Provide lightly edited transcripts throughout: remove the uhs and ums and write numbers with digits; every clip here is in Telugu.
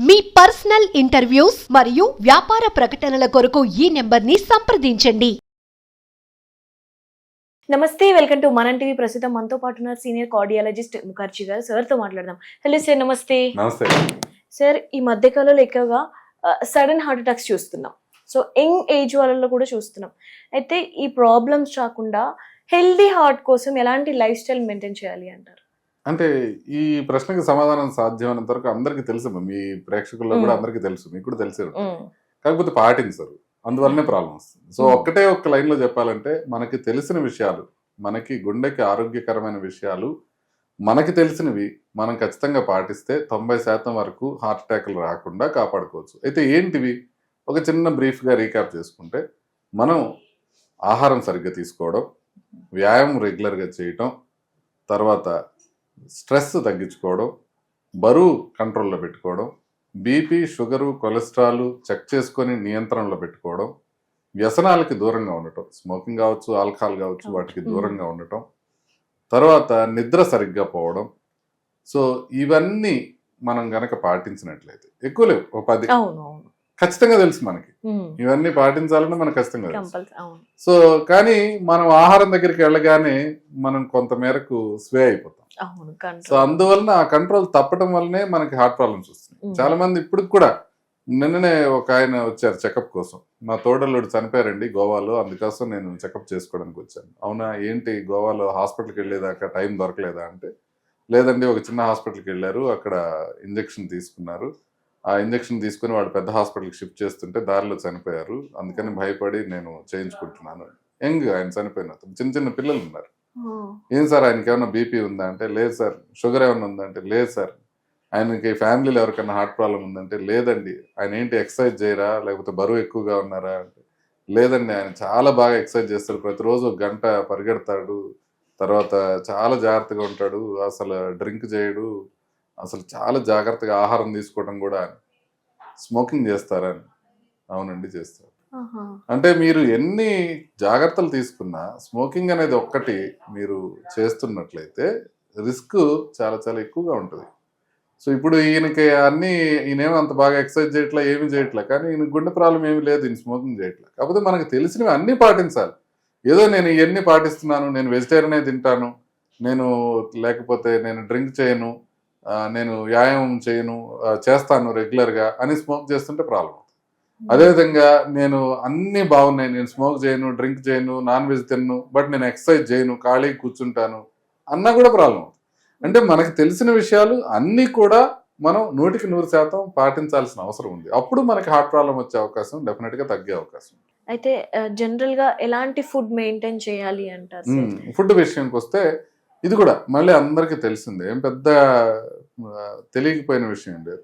మీ పర్సనల్ ఇంటర్వ్యూస్ మరియు వ్యాపార ప్రకటనల కొరకు ఈ నెంబర్ని సంప్రదించండి. నమస్తే, వెల్కమ్ టు మనం టీవీ. ప్రస్తుతం మనతో పాటు ఉన్న సీనియర్ కార్డియాలజిస్ట్ ముఖర్జీ గారు. సార్తో మాట్లాడదాం. హలో సార్, నమస్తే. నమస్తే సార్, ఈ మధ్య కాలంలో ఎక్కువగా సడన్ హార్ట్ అటాక్స్ చూస్తున్నాం. సో యంగ్ ఏజ్ వాళ్ళలో కూడా చూస్తున్నాం. అయితే ఈ ప్రాబ్లమ్స్ రాకుండా హెల్దీ హార్ట్ కోసం ఎలాంటి లైఫ్ స్టైల్ మెయింటైన్ చేయాలి అంటారు? అంటే ఈ ప్రశ్నకి సమాధానం సాధ్యమైనంత వరకు అందరికీ తెలుసు, మీ ప్రేక్షకుల్లో కూడా అందరికీ తెలుసు, మీకు కూడా తెలిసే ఉంటుంది. కాకపోతే పాటించరు, అందువల్లనే ప్రాబ్లం వస్తుంది. సో ఒక్కటే ఒక్క లైన్లో చెప్పాలంటే, మనకి తెలిసిన విషయాలు, మనకి గుండెకి ఆరోగ్యకరమైన విషయాలు, మనకి తెలిసినవి మనం ఖచ్చితంగా పాటిస్తే 90% వరకు హార్ట్ అటాక్లు రాకుండా కాపాడుకోవచ్చు. అయితే ఏంటివి? ఒక చిన్న బ్రీఫ్గా రీక్యాప్ చేసుకుంటే, మనం ఆహారం సరిగ్గా తీసుకోవడం, వ్యాయామం రెగ్యులర్గా చేయటం, తర్వాత స్ట్రెస్ తగ్గించుకోవడం, బరువు కంట్రోల్లో పెట్టుకోవడం, బీపీ, షుగరు, కొలెస్ట్రాల్ చెక్ చేసుకొని నియంత్రణలో పెట్టుకోవడం, వ్యసనాలకి దూరంగా ఉండటం, స్మోకింగ్ కావచ్చు, ఆల్కహాల్ కావచ్చు, వాటికి దూరంగా ఉండటం, తర్వాత నిద్ర సరిగ్గా పోవడం. సో ఇవన్నీ మనం గనక పాటించినట్లయితే, ఎక్కువ లేవు, ఒక 10 ఖచ్చితంగా తెలుసు మనకి. ఇవన్నీ పాటించాలని మనకు ఖచ్చితంగా తెలుసు. సో కానీ మనం ఆహారం దగ్గరికి వెళ్ళగానే మనం కొంత మేరకు స్వే అయిపోతాం. సో అందువలన ఆ కంట్రోల్ తప్పడం వల్లనే మనకి హార్ట్ ప్రాబ్లమ్స్ వస్తున్నాయి. చాలా మంది ఇప్పుడు కూడా, నిన్ననే ఒక ఆయన వచ్చారు చెకప్ కోసం. మా తోడల్లుడు చనిపోయారండి గోవాలో, అందుకోసం నేను చెకప్ చేసుకోవడానికి వచ్చాను. అవునా, ఏంటి గోవాలో హాస్పిటల్కి వెళ్ళేదాకా టైం దొరకలేదా అంటే, లేదండి ఒక చిన్న హాస్పిటల్కి వెళ్ళారు, అక్కడ ఇంజెక్షన్ తీసుకున్నారు, ఆ ఇంజెక్షన్ తీసుకుని వాడు పెద్ద హాస్పిటల్కి షిఫ్ట్ చేస్తుంటే దారిలో చనిపోయారు, అందుకని భయపడి నేను చేయించుకుంటున్నాను. యంగ్ ఆయన చనిపోయిన, చిన్న చిన్న పిల్లలు ఉన్నారు. ఏం సార్ ఆయనకి ఏమైనా బీపీ ఉందా అంటే, లేదు సార్. షుగర్ ఏమైనా ఉందా అంటే, లేదు సార్. ఆయనకి ఫ్యామిలీలో ఎవరికైనా హార్ట్ ప్రాబ్లం ఉందంటే, లేదండి. ఆయన ఏంటి ఎక్సర్సైజ్ చేయరా, లేకపోతే బరువు ఎక్కువగా ఉన్నారా అంటే, లేదండి ఆయన చాలా బాగా ఎక్సర్సైజ్ చేస్తాడు, ప్రతిరోజు 1 గంట పరిగెడతాడు, తర్వాత చాలా జాగ్రత్తగా ఉంటాడు, అసలు డ్రింక్ చేయడు, అసలు చాలా జాగ్రత్తగా ఆహారం తీసుకోవడం కూడా. స్మోకింగ్ చేస్తారని, అవునండి చేస్తారు. అంటే మీరు ఎన్ని జాగ్రత్తలు తీసుకున్నా స్మోకింగ్ అనేది ఒక్కటి మీరు చేస్తున్నట్లయితే రిస్క్ చాలా చాలా ఎక్కువగా ఉంటుంది. సో ఇప్పుడు ఈయనకి ఈయనేమో అంత బాగా ఎక్సర్సైజ్ చేయట్లా, ఏమి చేయట్లా, కానీ ఈయన గుండె ప్రాబ్లం ఏమి లేదు, ఈయన స్మోకింగ్ చేయట్లా. కాకపోతే మనకు తెలిసినవి అన్నీ పాటించాలి. ఏదో నేను ఇవన్నీ పాటిస్తున్నాను, నేను వెజిటేరియనే తింటాను, నేను లేకపోతే నేను డ్రింక్ చేయను, నేను వ్యాయామం చేయను, చేస్తాను రెగ్యులర్గా అని స్మోక్ చేస్తుంటే ప్రాబ్లం అవుతుంది. అదేవిధంగా నేను అన్నీ బాగున్నాయి, నేను స్మోక్ చేయను, డ్రింక్ చేయను, నాన్ వెజ్ తిన్ను, బట్ నేను ఎక్సర్సైజ్ చేయను, ఖాళీగా కూర్చుంటాను అన్నా కూడా ప్రాబ్లం అవుతుంది. అంటే మనకు తెలిసిన విషయాలు అన్నీ కూడా మనం 100% పాటించాల్సిన అవసరం ఉంది. అప్పుడు మనకి హార్ట్ ప్రాబ్లం వచ్చే అవకాశం డెఫినెట్గా తగ్గే అవకాశం. అయితే జనరల్ గా ఎలాంటి ఫుడ్ మెయింటైన్ చేయాలి అంటారు? ఫుడ్ విషయానికి వస్తే, ఇది కూడా మళ్ళీ అందరికీ తెలిసిందే, ఏం పెద్ద తెలియకపోయిన విషయం లేదు.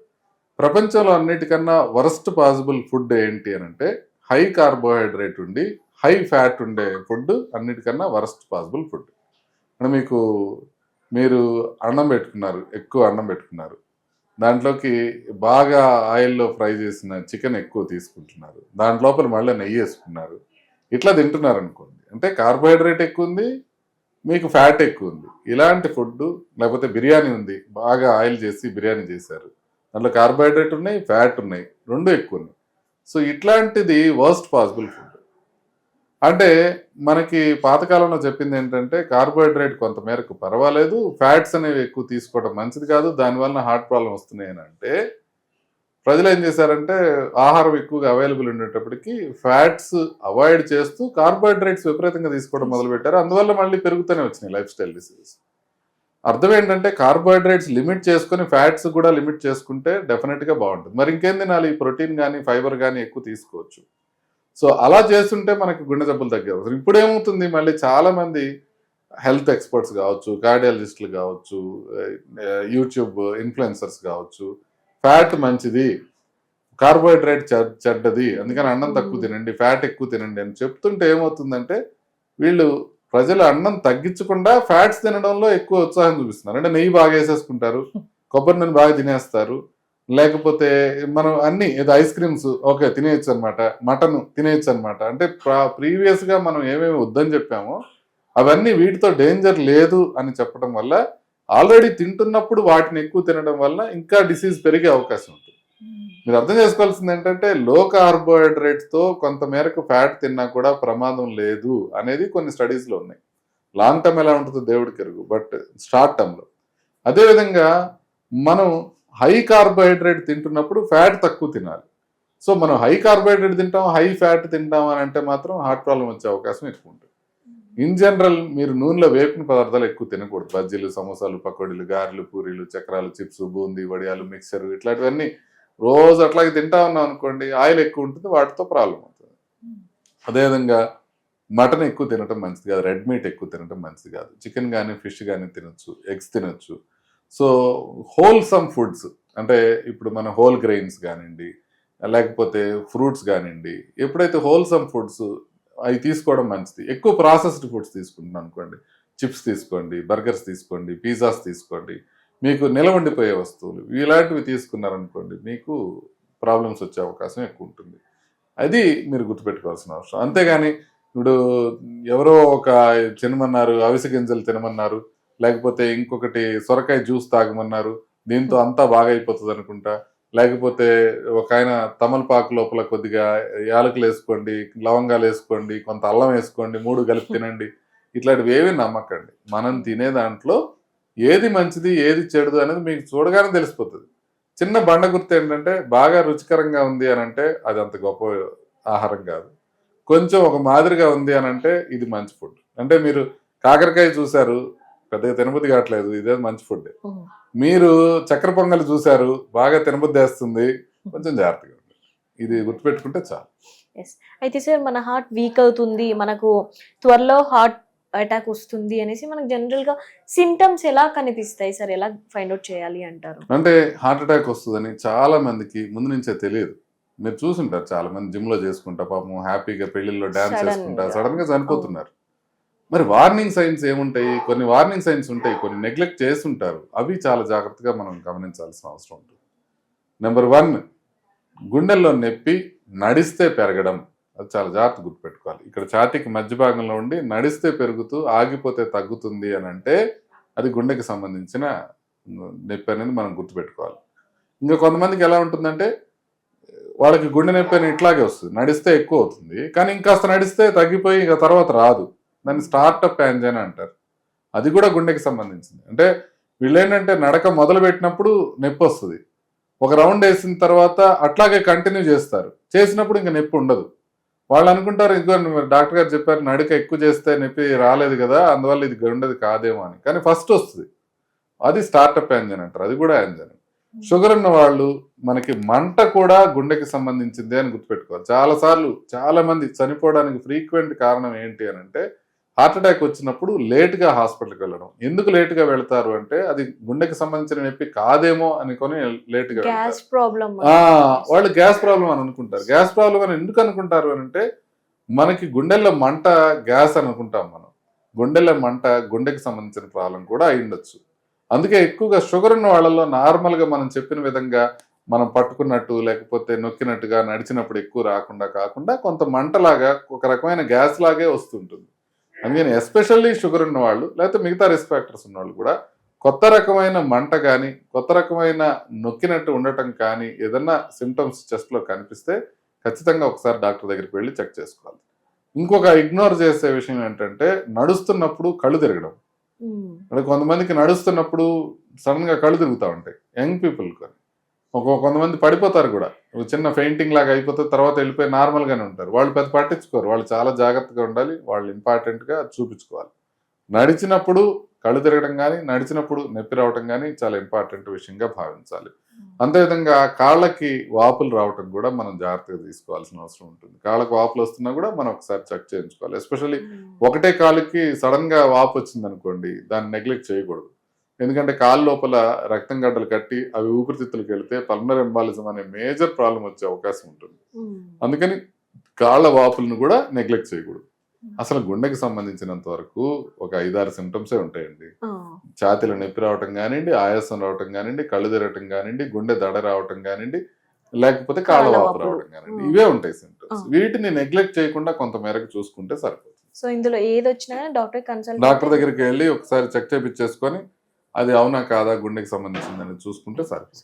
ప్రపంచంలో అన్నిటికన్నా వరస్ట్ పాసిబుల్ ఫుడ్ ఏంటి అని అంటే, హై కార్బోహైడ్రేట్ ఉండి హై ఫ్యాట్ ఉండే ఫుడ్ అన్నిటికన్నా వరస్ట్ పాసిబుల్ ఫుడ్. అంటే మీరు అన్నం పెట్టుకున్నారు, ఎక్కువ అన్నం పెట్టుకున్నారు, దాంట్లోకి బాగా ఆయిల్లో ఫ్రై చేసిన చికెన్ ఎక్కువ తీసుకుంటున్నారు, దాంట్లోపల మళ్ళీ నెయ్యి వేసుకున్నారు, ఇట్లా తింటున్నారు అనుకోండి. అంటే కార్బోహైడ్రేట్ ఎక్కువ ఉంది, మీకు ఫ్యాట్ ఎక్కువ ఉంది. ఇలాంటి ఫుడ్, లేకపోతే బిర్యానీ ఉంది, బాగా ఆయిల్ చేసి బిర్యానీ చేశారు, దాంట్లో కార్బోహైడ్రేట్ ఉన్నాయి, ఫ్యాట్ ఉన్నాయి, 2 ఎక్కువ ఉన్నాయి. సో ఇట్లాంటిది వర్స్ట్ పాసిబుల్ ఫుడ్. అంటే మనకి పాతకాలంలో చెప్పింది ఏంటంటే, కార్బోహైడ్రేట్ కొంత మేరకు పర్వాలేదు, ఫ్యాట్స్ అనేవి ఎక్కువ తీసుకోవడం మంచిది కాదు, దానివల్ల హార్ట్ ప్రాబ్లం వస్తున్నాయి అని అంటే, ప్రజలు ఏం చేశారంటే ఆహారం ఎక్కువగా అవైలబుల్ ఉండేటప్పటికి ఫ్యాట్స్ అవాయిడ్ చేస్తూ కార్బోహైడ్రేట్స్ విపరీతంగా తీసుకోవడం మొదలుపెట్టారు. అందువల్ల మళ్ళీ పెరుగుతూనే వచ్చినాయి లైఫ్ స్టైల్ డిసీజెస్. అర్థం ఏంటంటే, కార్బోహైడ్రేట్స్ లిమిట్ చేసుకొని ఫ్యాట్స్ కూడా లిమిట్ చేసుకుంటే డెఫినెట్గా బాగుంటుంది. మరి ఇంకేం తినాలి? ప్రోటీన్ కానీ ఫైబర్ కానీ ఎక్కువ తీసుకోవచ్చు. సో అలా చేస్తుంటే మనకి గుండె జబ్బులు తగ్గే అవసరం. ఇప్పుడు ఏమవుతుంది, మళ్ళీ చాలామంది హెల్త్ ఎక్స్పర్ట్స్ కావచ్చు, కార్డియాలజిస్టులు కావచ్చు, యూట్యూబ్ ఇన్ఫ్లుయెన్సర్స్ కావచ్చు, ఫ్యాట్ మంచిది, కార్బోహైడ్రేట్ చెడ్డది, అందుకని అన్నం తక్కువ తినండి, ఫ్యాట్ ఎక్కువ తినండి అని చెప్తుంటే ఏమవుతుందంటే, వీళ్ళు ప్రజలు అన్నం తగ్గించకుండా ఫ్యాట్స్ తినడంలో ఎక్కువ ఉత్సాహం చూపిస్తున్నారు. అంటే నెయ్యి బాగా వేసేసుకుంటారు, కొబ్బరి నూనె బాగా తినేస్తారు, లేకపోతే మనం అన్ని ఏదో ఐస్ క్రీమ్స్ ఓకే తినేయచ్చు అనమాట, మటన్ తినేయచ్చు అనమాట. అంటే ప్రీవియస్గా మనం ఏమేమి వద్దని చెప్పామో అవన్నీ వీటితో డేంజర్ లేదు అని చెప్పడం వల్ల ఆల్రెడీ తింటున్నప్పుడు వాటిని ఎక్కువ తినడం వల్ల ఇంకా డిసీజ్ పెరిగే అవకాశం ఉంటుంది. మీరు అర్థం చేసుకోవాల్సింది ఏంటంటే లో కార్బోహైడ్రేట్స్ తో కొంత మేరకు ఫ్యాట్ తిన్నా కూడా ప్రమాదం లేదు అనేది కొన్ని స్టడీస్ లో ఉన్నాయి. లాంగ్ టర్మ్ ఎలా ఉంటుందో దేవుడికి ఎరుగు, బట్ షార్ట్ టర్మ్ లో. అదేవిధంగా మనం హై కార్బోహైడ్రేట్ తింటున్నప్పుడు ఫ్యాట్ తక్కువ తినాలి. సో మనం హై కార్బోహైడ్రేట్ తింటాం, హై ఫ్యాట్ తింటాం అని అంటే మాత్రం హార్ట్ ప్రాబ్లం వచ్చే అవకాశం ఎక్కువ ఉంటుంది. ఇన్ జనరల్ మీరు నూనెలో వేపిన పదార్థాలు ఎక్కువ తినకూడదు. బజ్జీలు, సమోసాలు, పకోడీలు, గారెలు, పూరీలు, చక్రాలు, చిప్స్, బూందీ, వడియాలు, మిక్సర్ ఇట్లాంటివన్నీ రోజు అట్లాగే తింటా ఉన్నాం అనుకోండి, ఆయిల్ ఎక్కువ ఉంటుంది, వాటితో ప్రాబ్లం అవుతుంది. అదేవిధంగా మటన్ ఎక్కువ తినటం మంచిది కాదు, రెడ్ మీట్ ఎక్కువ తినటం మంచిది కాదు. చికెన్ కానీ ఫిష్ కానీ తినొచ్చు, ఎగ్స్ తినొచ్చు. సో హోల్సమ్ ఫుడ్స్ అంటే ఇప్పుడు మన హోల్ గ్రెయిన్స్ కానివ్వండి, లేకపోతే ఫ్రూట్స్ కానివ్వండి, ఎప్పుడైతే హోల్సమ్ ఫుడ్స్ అవి తీసుకోవడం మంచిది. ఎక్కువ ప్రాసెస్డ్ ఫుడ్స్ తీసుకుంటున్నాం అనుకోండి, చిప్స్ తీసుకోండి, బర్గర్స్ తీసుకోండి, పిజ్జాస్ తీసుకోండి, మీకు నిలవండిపోయే వస్తువులు ఇలాంటివి తీసుకున్నారనుకోండి మీకు ప్రాబ్లమ్స్ వచ్చే అవకాశం ఎక్కువ ఉంటుంది. అది మీరు గుర్తుపెట్టుకోవాల్సిన అవసరం. అంతేగాని ఇప్పుడు ఎవరో ఒక తినమన్నారు, అవిసె గింజలు తినమన్నారు, లేకపోతే ఇంకొకటి సొరకాయ జ్యూస్ తాగమన్నారు, దీంతో అంతా బాగా అయిపోతుంది అనుకుంటా, లేకపోతే ఒక ఆయన తమలపాకు లోపల కొద్దిగా యాలకులు వేసుకోండి, లవంగాలు వేసుకోండి, కొంత అల్లం వేసుకోండి, 3 కలిపి తినండి, ఇట్లాంటివి ఏవి నమ్మకండి. మనం తినే దాంట్లో ఏది మంచిది ఏది చెడుదు అనేది మీకు చూడగానే తెలిసిపోతుంది. చిన్న బండ గుర్తు ఏంటంటే బాగా రుచికరంగా ఉంది అని అంటే అది అంత గొప్ప ఆహారం కాదు, కొంచెం ఒక మాదిరిగా ఉంది అని అంటే ఇది మంచి ఫుడ్. అంటే మీరు కాకరకాయ చూశారు, పెద్దగా తినబుద్ధి కావట్లేదు, ఇదే మంచి ఫుడ్. మీరు చక్కెర పొంగల్ చూశారు, బాగా తినబుద్ధి వేస్తుంది, కొంచెం జాగ్రత్తగా ఉంటుంది. ఇది గుర్తుపెట్టుకుంటే చాలు. అయితే సార్ మన హార్ట్ వీక్ అవుతుంది, మనకు త్వరలో హార్ట్ అటాక్ వస్తుంది అనేసి మనకు జనరల్ గా సిమ్టమ్స్ ఎలా కనిపిస్తాయి సార్, ఎలా ఫైండ్ అవుట్ చేయాలి అంటారు? అంటే హార్ట్ అటాక్ వస్తుందని చాలా మందికి ముందు నుంచే తెలియదు. మీరు చూసుంటారు, చాలా మంది జిమ్ లో చేసుకుంటా పాపం హ్యాపీగా పెళ్లిల్లో డాన్స్ చేసుకుంటా సడన్ గా చనిపోతున్నారు. మరి వార్నింగ్ సైన్స్ ఏముంటాయి? కొన్ని వార్నింగ్ సైన్స్ ఉంటాయి, కొన్ని నెగ్లెక్ట్ చేస్తుంటారు. అవి చాలా జాగ్రత్తగా మనం గమనించాల్సిన అవసరం ఉంటుంది. నెంబర్ 1, గుండెల్లో నొప్పి నడిస్తే పెరగడం. అది చాలా జాగ్రత్త గుర్తుపెట్టుకోవాలి. ఇక్కడ ఛాతీకి మధ్య భాగంలో ఉండి నడిస్తే పెరుగుతూ ఆగిపోతే తగ్గుతుంది అని అంటే అది గుండెకి సంబంధించిన నొప్పి అనేది మనం గుర్తుపెట్టుకోవాలి. ఇంకా కొంతమందికి ఎలా ఉంటుందంటే వాళ్ళకి గుండె నొప్పి అని ఇట్లాగే వస్తుంది, నడిస్తే ఎక్కువ అవుతుంది, కానీ ఇంకాస్త నడిస్తే తగ్గిపోయి ఇంకా తర్వాత రాదు. దాన్ని స్టార్టప్ యాంజైనా అంటారు. అది కూడా గుండెకి సంబంధించింది. అంటే వీళ్ళు ఏంటంటే నడక మొదలు పెట్టినప్పుడు నొప్పి వస్తుంది, ఒక రౌండ్ వేసిన తర్వాత అట్లాగే కంటిన్యూ చేస్తారు, చేసినప్పుడు ఇంకా నొప్పి ఉండదు. వాళ్ళు అనుకుంటారు ఇదిగో డాక్టర్ గారు చెప్పారు నడక ఎక్కువ చేస్తే నొప్పి రాలేదు కదా, అందువల్ల ఇది గుండెది కాదేమో అని. కానీ ఫస్ట్ వస్తుంది, అది స్టార్టప్ యాంజైనా అంటారు. అది కూడా యాంజైనా. షుగర్ ఉన్న వాళ్ళు మనకి మంట కూడా గుండెకి సంబంధించింది అని గుర్తుపెట్టుకోవాలి. చాలా మంది చనిపోవడానికి ఫ్రీక్వెంట్ కారణం ఏంటి అని అంటే హార్ట్ అటాక్ వచ్చినప్పుడు లేట్గా హాస్పిటల్కి వెళ్ళడం. ఎందుకు లేట్గా వెళ్తారు అంటే అది గుండెకి సంబంధించిన నొప్పి కాదేమో అనుకొని లేట్గా వాళ్ళు గ్యాస్ ప్రాబ్లం అని అనుకుంటారు. గ్యాస్ ప్రాబ్లం అని ఎందుకు అనుకుంటారు అని అంటే మనకి గుండెల్లో మంట గ్యాస్ అనుకుంటాం మనం. గుండెల్లో మంట గుండెకి సంబంధించిన ప్రాబ్లం కూడా అయి ఉండొచ్చు. అందుకే ఎక్కువగా షుగర్ ఉన్న వాళ్ళలో నార్మల్గా మనం చెప్పిన విధంగా మనం పట్టుకున్నట్టు లేకపోతే నొక్కినట్టుగా నడిచినప్పుడు ఎక్కువ రాకుండా కాకుండా కొంత మంటలాగా ఒక రకమైన గ్యాస్ లాగే వస్తుంటుంది. అందుకని ఎస్పెషల్లీ షుగర్ ఉన్న వాళ్ళు లేకపోతే మిగతా రిస్క్ ఫ్యాక్టర్స్ ఉన్నవాళ్ళు కూడా కొత్త రకమైన మంట కానీ కొత్త రకమైన నొక్కినట్టు ఉండటం కానీ ఏదన్నా సిమ్టమ్స్ చెస్ట్లో కనిపిస్తే ఖచ్చితంగా ఒకసారి డాక్టర్ దగ్గరికి వెళ్ళి చెక్ చేసుకోవాలి. ఇంకొక ఇగ్నోర్ చేసే విషయం ఏంటంటే నడుస్తున్నప్పుడు కళ్ళు తిరగడం. అంటే కొంతమందికి నడుస్తున్నప్పుడు సడన్ గా కళ్ళు తిరుగుతూ ఉంటాయి, యంగ్ పీపుల్ కొని. కొంతమంది పడిపోతారు కూడా, చిన్న ఫెయింటింగ్ లాగా అయిపోతే తర్వాత వెళ్ళిపోయి నార్మల్ గానే ఉంటారు. వాళ్ళు పెద్ద పట్టించుకోరు, వాళ్ళు చాలా జాగ్రత్తగా ఉండాలి, వాళ్ళు ఇంపార్టెంట్ గా చూపించుకోవాలి. నడిచినప్పుడు కళ్ళు తిరగడం కానీ నడిచినప్పుడు నొప్పి రావటం కానీ చాలా ఇంపార్టెంట్ విషయంగా భావించాలి. అంతేవిధంగా కాళ్ళకి వాపులు రావటం కూడా మనం జాగ్రత్తగా తీసుకోవాల్సిన అవసరం ఉంటుంది. కాళ్ళకి వాపులు వస్తున్నా కూడా మనం ఒకసారి చెక్ చేయించుకోవాలి. ఎస్పెషల్లీ ఒకటే కాలుకి సడన్ గా వాపు వచ్చింది అనుకోండి, దాన్ని నెగ్లెక్ట్ చేయకూడదు. ఎందుకంటే కాళ్ళ లోపల రక్తం గడ్డలు కట్టి అవి ఊపిరితిత్తులకు వెళితే పల్మనరీ ఎంబాలిజం అనే మేజర్ ప్రాబ్లం వచ్చే అవకాశం ఉంటుంది. అందుకని కాళ్ళ వాపులను కూడా నెగ్లెక్ట్ చేయకూడదు. అసలు గుండెకి సంబంధించినంత వరకు ఒక 5-6 సిమ్టమ్సే ఉంటాయండి. ఛాతీలో నొప్పి రావటం కానివ్వండి, ఆయాసం రావటం కానివ్వండి, కళ్ళు తిరగటం కానివ్వండి, గుండె దడ రావటం కానివ్వండి, లేకపోతే కాళ్ళ వాపు రావడం కానివ్వండి, ఇవే ఉంటాయి సిమ్టమ్స్. వీటిని నెగ్లెక్ట్ చేయకుండా కొంత మేరకు చూసుకుంటే సరిపోతుంది. సో ఇందులో ఏది వచ్చినా డాక్టర్ దగ్గరికి వెళ్ళి ఒకసారి చెక్ చేయించేసుకొని అది అవునా కాదా గుండెకి సంబంధించిందని చూసుకుంటే సరిపోతుంది.